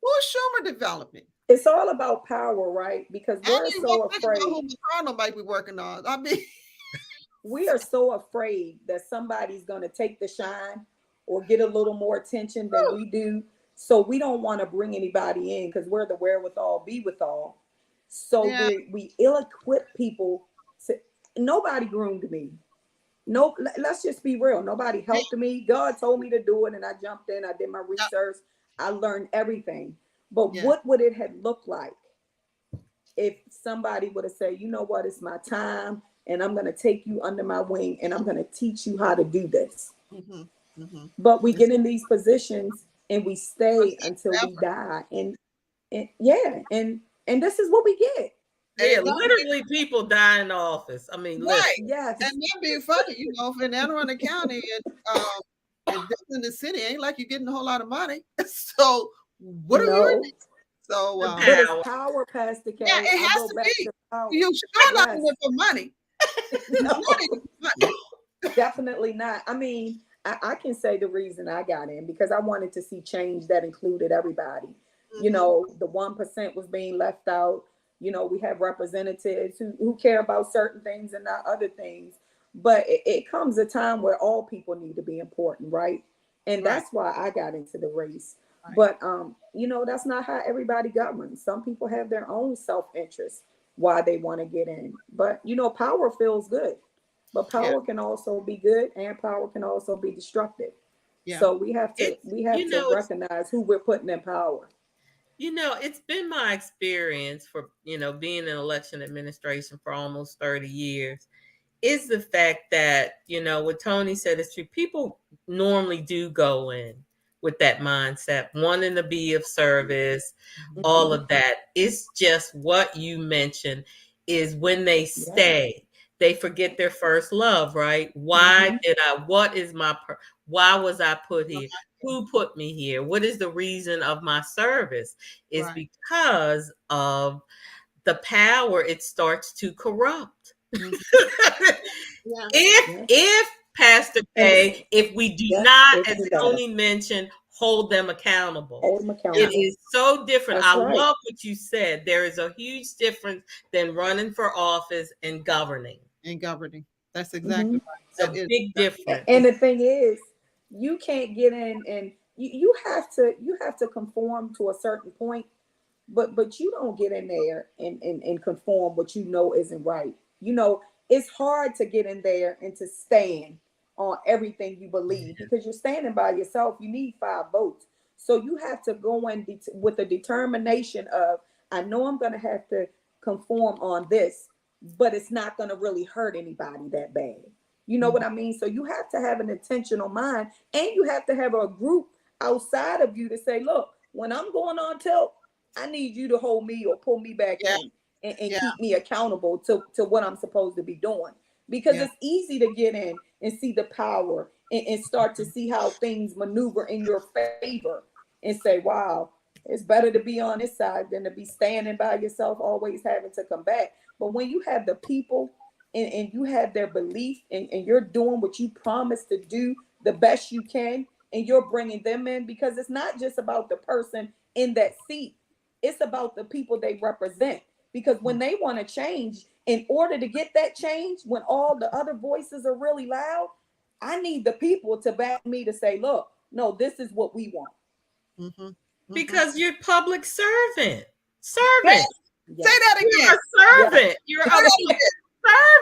S2: Who is Schumer developing?
S4: It's all about power, right? Because
S2: I
S4: we're
S2: didn't even
S4: so
S2: mention about
S4: afraid.
S2: who McConnell might be working on. I mean,
S4: We are so afraid that somebody's going to take the shine or get a little more attention than we do. So we don't want to bring anybody in because we're the wherewithal, be withal. So
S2: Yeah.
S4: we ill-equip people. Nobody groomed me. No, let's just be real. Nobody helped me. God told me to do it, and I jumped in. I did my research. I learned everything. But what would it have looked like if somebody would have said, you know what, it's my time, and I'm going to take you under my wing, and I'm going to teach you how to do this. But we get in these positions and we stay until we die, and this is what we get.
S3: Yeah, literally people die in the office. I mean,
S2: right.
S4: Yes.
S2: And that being funny, you know, in Anne Arundel County and in the city, ain't like you're getting a whole lot of money. So what are you doing? So
S4: but it's power, Pastor K.
S2: Yeah, it has to be. You sure not in it for money.
S4: No. Definitely not. I mean, I can say the reason I got in because I wanted to see change that included everybody. You know, the 1% was being left out. You know, we have representatives who care about certain things and not other things. But it comes a time where all people need to be important, right? And that's why I got into the race. But you know, that's not how everybody governs. Some people have their own self-interest why they want to get in. But you know, power feels good. But power can also be good, and power can also be destructive. So we have to recognize who we're putting in power.
S3: You know, it's been my experience for, you know, being in election administration for almost 30 years, is the fact that, you know, what Toni said is true. People normally do go in with that mindset, wanting to be of service, all of that. It's just what you mentioned is when they stay, they forget their first love, right? Why did I, why was I put here? Who put me here? What is the reason of my service? Is because of the power it starts to corrupt. If Pastor K, if we do not, as Toni mentioned, hold them accountable. It is so different. I love what you said. There is a huge difference than running for office and governing.
S2: That's exactly right.
S3: It's a big difference.
S4: And the thing is, you can't get in and you have to conform to a certain point, but you don't get in there and conform what you know isn't right. You know, it's hard to get in there and to stand on everything you believe because you're standing by yourself. You need 5 votes. So you have to go in with the determination of, I know I'm going to have to conform on this, but it's not going to really hurt anybody that bad. You know what I mean? So you have to have an intentional mind, and you have to have a group outside of you to say, look, when I'm going on tilt, I need you to hold me or pull me back in and keep me accountable to what I'm supposed to be doing. Because it's easy to get in and see the power and start to see how things maneuver in your favor and say, wow, it's better to be on this side than to be standing by yourself, always having to come back. But when you have the people and you have their belief and you're doing what you promised to do the best you can, and you're bringing them in, because it's not just about the person in that seat. It's about the people they represent. Because when they want to change, in order to get that change, when all the other voices are really loud, I need the people to back me to say, look, no, this is what we want.
S3: Because you're public servant. Servant.
S2: Say that again.
S3: You're a servant. You're a public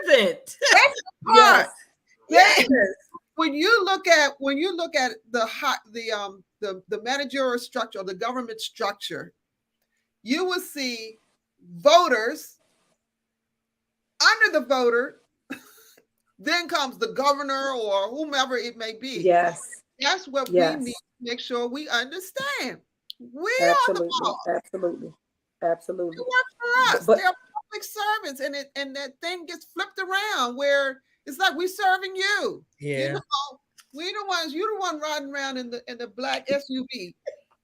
S3: servant.
S2: That's the part. Yes. When you look at the managerial structure, the government structure, you will see voters. Under the voter, then comes the governor or whomever it may be.
S4: Yes.
S2: That's what we need to make sure we understand. We are the boss.
S4: Absolutely.
S2: They work for us. They're public servants, and that thing gets flipped around where it's like we're serving you.
S3: Yeah.
S2: You know, we the ones. You're the one riding around in the black SUV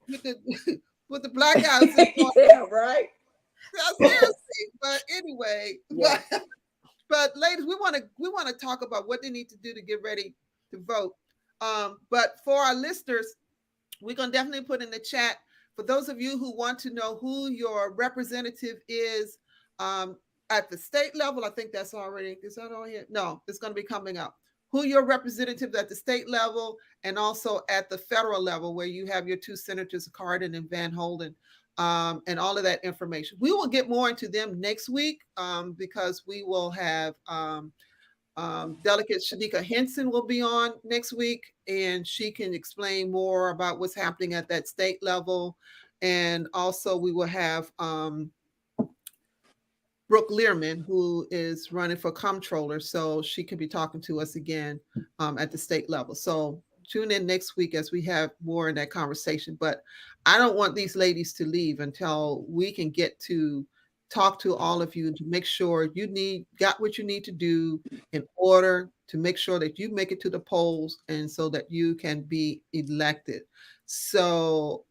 S2: with the black guys.
S4: Yeah, right.
S2: Seriously, but anyway, but ladies, we want to talk about what they need to do to get ready to vote. But for our listeners, we're gonna definitely put in the chat for those of you who want to know who your representative is at the state level. I think that's already, is that all here? No, it's going to be coming up. who your representatives at the state level and also at the federal level, where you have your two senators, Cardin and Van Holden, and all of that information. We will get more into them next week because we will have Delegate Shanika Henson will be on next week, and she can explain more about what's happening at that state level. And also we will have Brooke Learman, who is running for comptroller, so she can be talking to us again at the state level. So tune in next week as we have more in that conversation. But I don't want these ladies to leave until we can get to talk to all of you to make sure you got what you need to do in order to make sure that you make it to the polls and so that you can be elected. So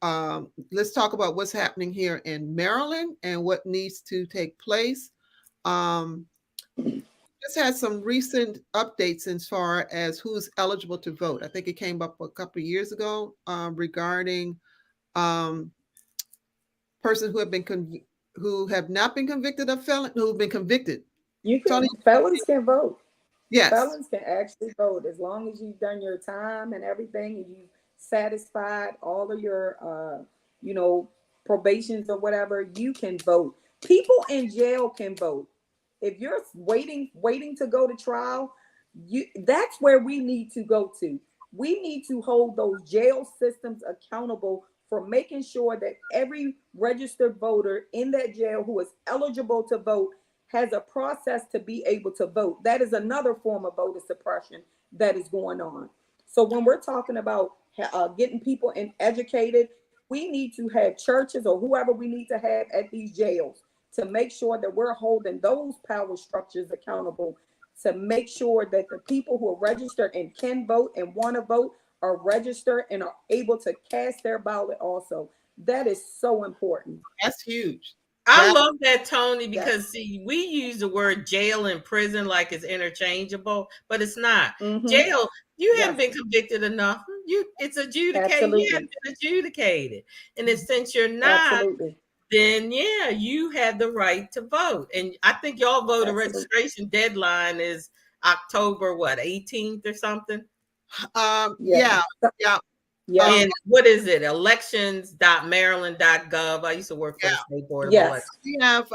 S2: let's talk about what's happening here in Maryland and what needs to take place. Just had some recent updates as far as who's eligible to vote. I think it came up a couple of years ago regarding persons who have not been convicted of felon, who've been convicted.
S4: Felons can vote.
S2: Yes.
S4: Felons can actually vote as long as you've done your time and everything, and you've satisfied all of your, probations or whatever. You can vote. People in jail can vote. If you're waiting to go to trial, that's where we need to go to. We need to hold those jail systems accountable for making sure that every registered voter in that jail who is eligible to vote has a process to be able to vote. That is another form of voter suppression that is going on. So when we're talking about getting people educated, we need to have churches or whoever we need to have at these jails to make sure that we're holding those power structures accountable, to make sure that the people who are registered and can vote and want to vote are registered and are able to cast their ballot also. That is so important.
S2: That's huge.
S3: I love that, Toni, because see, we use the word jail and prison like it's interchangeable, but it's not. Jail, you haven't been convicted enough. It's adjudicated.
S4: Absolutely.
S3: You haven't been adjudicated. And since you're not, then yeah, you have the right to vote. And I think y'all voter registration deadline is October 18th or something?
S2: Yeah.
S3: And what is it? Elections.maryland.gov. I used to work for the State Board of Elections.
S2: We have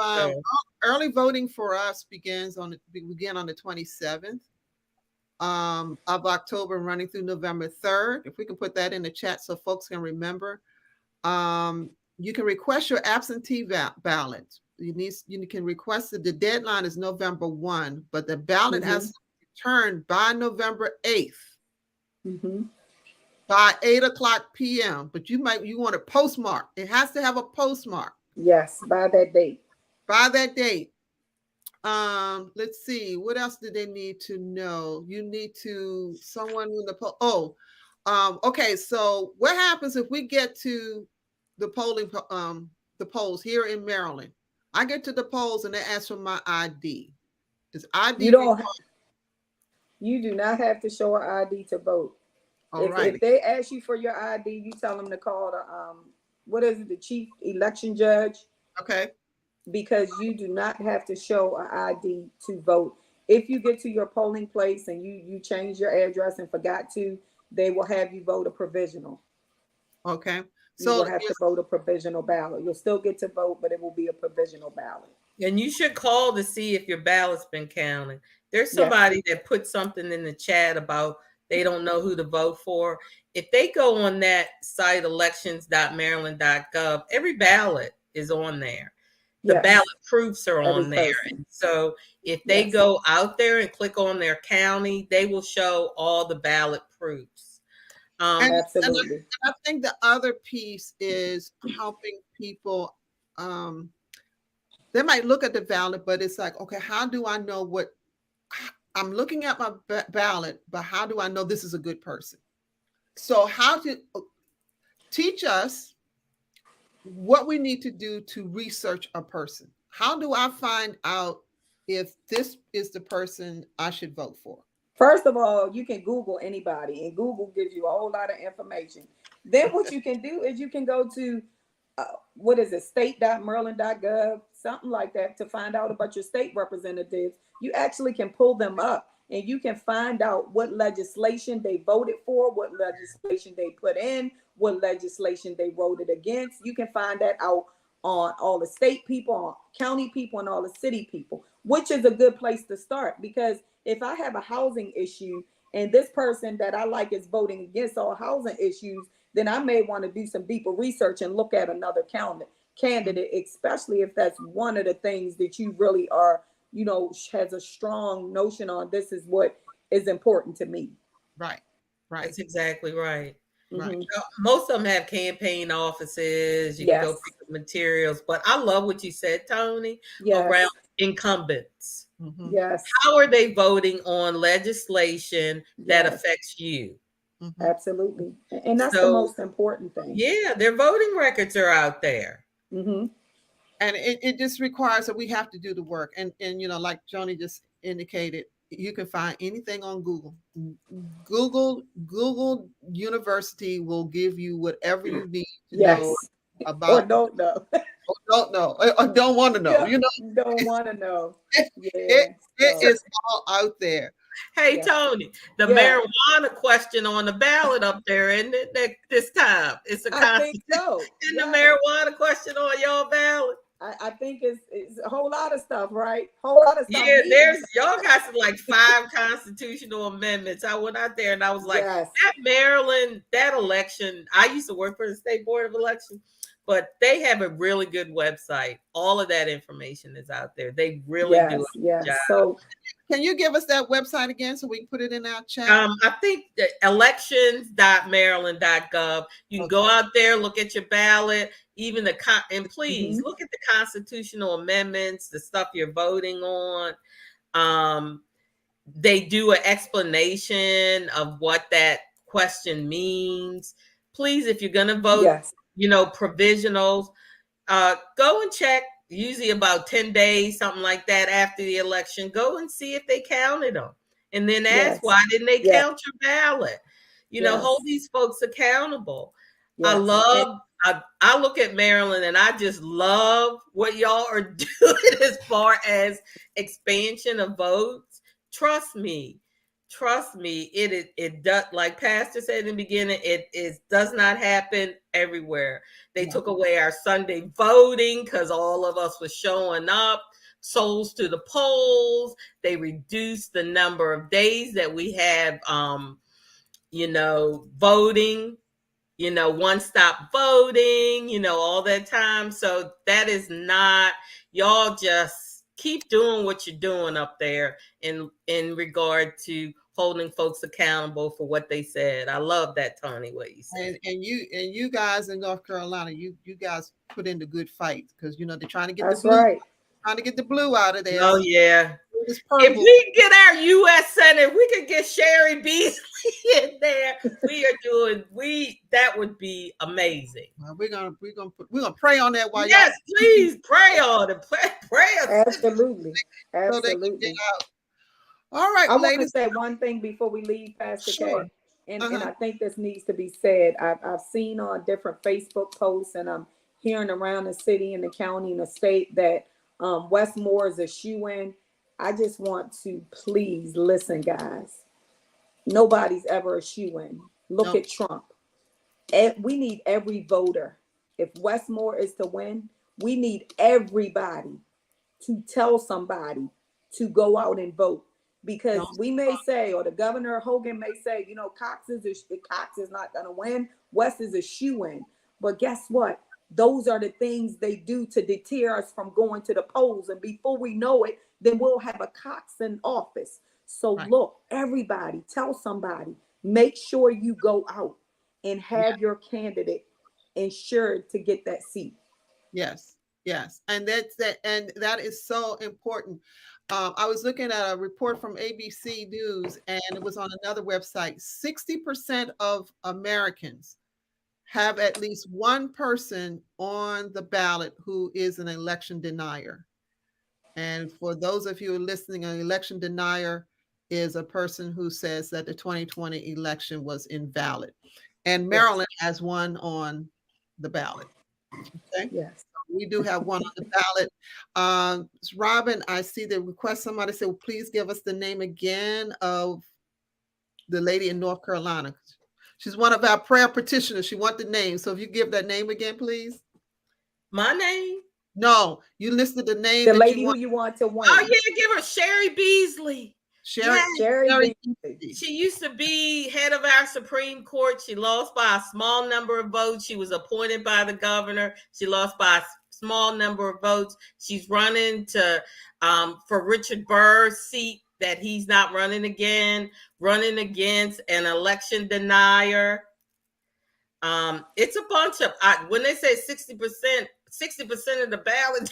S2: early voting for us begin on the 27th of October, running through November 3rd. If we can put that in the chat so folks can remember. You can request your absentee ballot. You can request it. The deadline is November 1, but the ballot has to be returned by November 8th. By 8:00 p.m. But you want a postmark. It has to have a postmark.
S4: Yes, by that date.
S2: By that date. Let's see. What else do they need to know? You need to someone in the okay. So what happens if we get to the polls here in Maryland? I get to the polls and they ask for my ID. Is ID?
S4: You do not have to show an ID to vote. If they ask you for your ID, you tell them to call the chief election judge.
S2: Okay.
S4: Because you do not have to show an ID to vote. If you get to your polling place and you change your address and forgot to, they will have you vote a provisional.
S2: Okay.
S4: So you will have to vote a provisional ballot. You'll still get to vote, but it will be a provisional ballot.
S3: And you should call to see if your ballot's been counted. There's somebody that put something in the chat about they don't know who to vote for. If they go on that site, elections.maryland.gov, every ballot is on there. The ballot proofs are on there. And so if they go out there and click on their county, they will show all the ballot proofs.
S4: Absolutely.
S2: And I think the other piece is helping people. They might look at the ballot, but it's like, okay, how do I know what I'm looking at my ballot, but how do I know this is a good person? So how to teach us what we need to do to research a person. How do I find out if this is the person I should vote for?
S4: First of all, you can Google anybody, and Google gives you a whole lot of information. Then what you can do is you can go to, state.maryland.gov, something like that, to find out about your state representatives. You actually can pull them up and you can find out what legislation they voted for, what legislation they put in, what legislation they voted against. You can find that out on all the state people, on county people, and all the city people, which is a good place to start. Because if I have a housing issue and this person that I like is voting against all housing issues, then I may want to do some deeper research and look at another candidate, especially if that's one of the things that you really are, has a strong notion on. This is what is important to me.
S2: Right.
S3: That's exactly right.
S2: Right.
S3: Most of them have campaign offices. You can go pick up materials. But I love what you said, Toni, around incumbents.
S4: Yes.
S3: How are they voting on legislation that affects you?
S4: Absolutely. And that's the most important thing.
S3: Yeah, their voting records are out there.
S2: And it just requires that we have to do the work. And like Joni just indicated, you can find anything on Google. Google University will give you whatever you need to know about.
S4: Or don't know.
S2: Or don't know. Or don't want to know.
S4: Don't want to know.
S2: It is all out there.
S3: Hey, Toni, the marijuana question on the ballot up there, isn't it? This time, it's a
S4: I think so.
S3: Isn't the marijuana question on your ballot?
S4: I think it's a whole lot of stuff, right? Whole lot of stuff.
S3: Yeah, y'all got some like 5 constitutional amendments. I went out there and I was like, that Maryland, that election. I used to work for the State Board of Elections, but they have a really good website. All of that information is out there. They really do a good job.
S4: So
S2: can you give us that website again so we can put it in our chat?
S3: I think that elections.maryland.gov. You can go out there, look at your ballot, even and please look at the constitutional amendments, the stuff you're voting on. They do an explanation of what that question means. Please, if you're going to vote, provisionals, go and check. Usually about 10 days, something like that, after the election, go and see if they counted them. And then ask, why didn't they count your ballot? Hold these folks accountable. I look at Maryland and I just love what y'all are doing as far as expansion of votes. Trust me, it does, like Pastor said in the beginning, it does not happen everywhere. They took away our Sunday voting because all of us was showing up, souls to the polls. They reduced the number of days that we have, voting, one-stop voting, all that time. So that is not, y'all just keep doing what you're doing up there in regard to holding folks accountable for what they said. I love that, Toni, what you said.
S2: And you guys in North Carolina, you guys put in the good fight because they're trying to get trying to get the blue out of there.
S3: Oh yeah. If we get our U.S. Senate, we could get Sherry Beasley in there. That would be amazing.
S2: Well, we're gonna pray on that while
S3: please pray on it. Pray.
S4: Absolutely.
S2: All right,
S4: I want to say one thing before we leave, Pastor K, and I think this needs to be said. I've seen on different Facebook posts, and I'm hearing around the city and the county and the state that Westmore is a shoo-in. I just want to please listen, guys. Nobody's ever a shoo-in. Look at Trump. We need every voter. If Westmore is to win, we need everybody to tell somebody to go out and vote. Because we may say, or the Governor Hogan may say, Cox is not going to win. West is a shoo-in. But guess what? Those are the things they do to deter us from going to the polls. And before we know it, then we'll have a Cox in office. So look, everybody, tell somebody, make sure you go out and have your candidate ensured to get that seat.
S2: Yes. And that is so important. I was looking at a report from ABC News, and it was on another website. 60% of Americans have at least one person on the ballot who is an election denier. And for those of you listening, an election denier is a person who says that the 2020 election was invalid. And Maryland has one on the ballot. Okay.
S4: Yes.
S2: We do have one on the ballot. Robin, I see the request. Somebody said, well, please give us the name again of the lady in North Carolina. She's one of our prayer petitioners. She wants the name. So if you give that name again, please.
S3: My name?
S2: No, you listed the name.
S4: The
S2: that
S4: lady
S2: you want.
S4: who you want to win.
S3: Oh, yeah, give her Sherry Beasley.
S2: Sherry,
S4: Sherry
S2: Beasley.
S3: She used to be head of our Supreme Court. She lost by a small number of votes. She was appointed by the governor. She lost by a small number of votes. She's running to for Richard Burr's seat that he's not running against an election denier. It's a bunch of when they say 60% of the ballot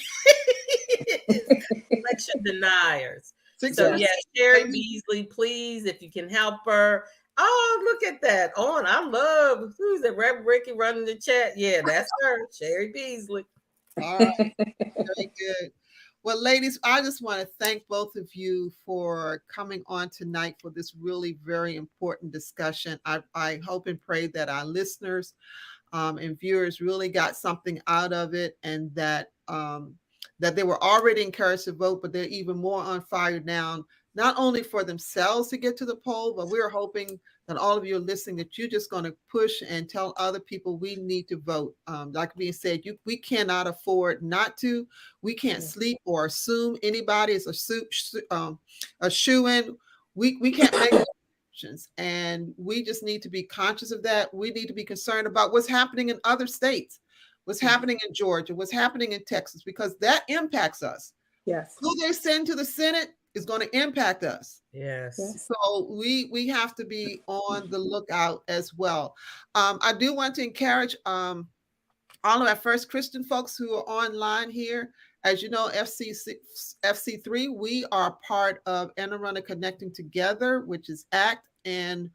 S3: is election deniers. So yeah, Sherry Beasley, please, if you can help her. Oh, look at that. I love, who's it? Reverend Ricky running the chat. Yeah, that's her, Sherry Beasley.
S2: All right. Very good. Well, ladies, I just want to thank both of you for coming on tonight for this really very important discussion. I hope and pray that our listeners and viewers really got something out of it, and that they were already encouraged to vote, but they're even more on fire now, not only for themselves to get to the poll, but we're hoping that all of you are listening, that you're just going to push and tell other people we need to vote. Like being said, we cannot afford not to. We can't sleep or assume anybody is a shoo-in. We can't make decisions, and we just need to be conscious of that. We need to be concerned about what's happening in other states, what's happening in Georgia, what's happening in Texas, because that impacts us.
S4: Yes.
S2: Who they send to the Senate is going to impact us.
S3: Yes.
S2: So we have to be on the lookout as well. I do want to encourage all of our First Christian folks who are online here. As you know, FC3, we are part of Anne Arundel Connecting Together, which is ACT. And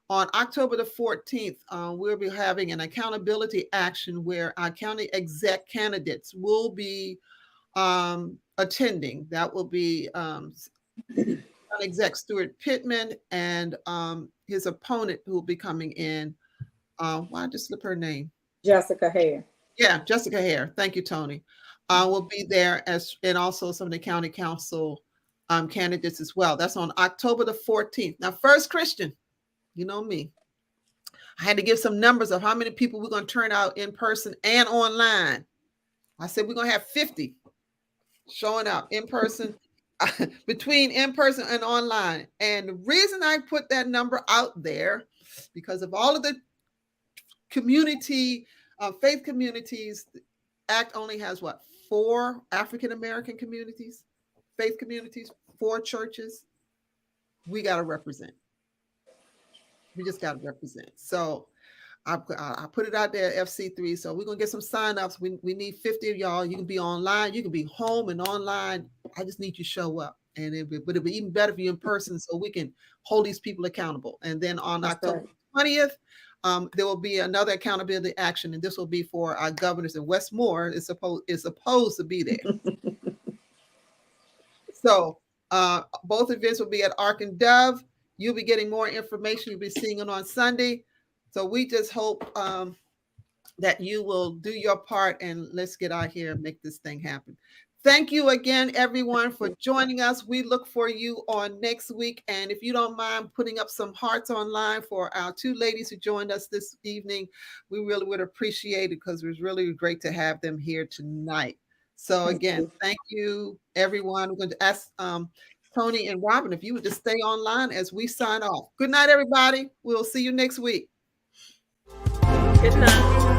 S2: on October the 14th, we'll be having an accountability action where our county exec candidates will be attending. That will be exec Stuart Pittman and his opponent who will be coming in. Why I just slip her name?
S4: Jessica Hare.
S2: Yeah, Jessica Hare. Thank you, Toni. Will be there, and also some of the county council candidates as well. That's on October the 14th. Now, First Christian, you know me. I had to give some numbers of how many people we're going to turn out in person and online. I said we're going to have 50 showing up in person, between in person and online. And the reason I put that number out there, because of all of the community, faith communities, ACT only has 4 African-American communities, faith communities, 4 churches. We got to represent. We just got to represent. So I put it out there, FC3. So we're going to get some signups. We need 50 of y'all. You can be online. You can be home and online. I just need you to show up. And but it'll be even better for you in person, so we can hold these people accountable. And then on October 20th, there will be another accountability action, and this will be for our governors in Westmore. Is supposed to be there. So both events will be at Ark and Dove. You'll be getting more information. You'll be seeing it on Sunday. So we just hope that you will do your part, and let's get out here and make this thing happen. Thank you again, everyone, for joining us. We look for you on next week. And if you don't mind putting up some hearts online for our 2 ladies who joined us this evening, we really would appreciate it, because it was really great to have them here tonight. So again, thank you, everyone. I'm going to ask Toni and Robin if you would just stay online as we sign off. Good night, everybody. We'll see you next week.
S3: Good night.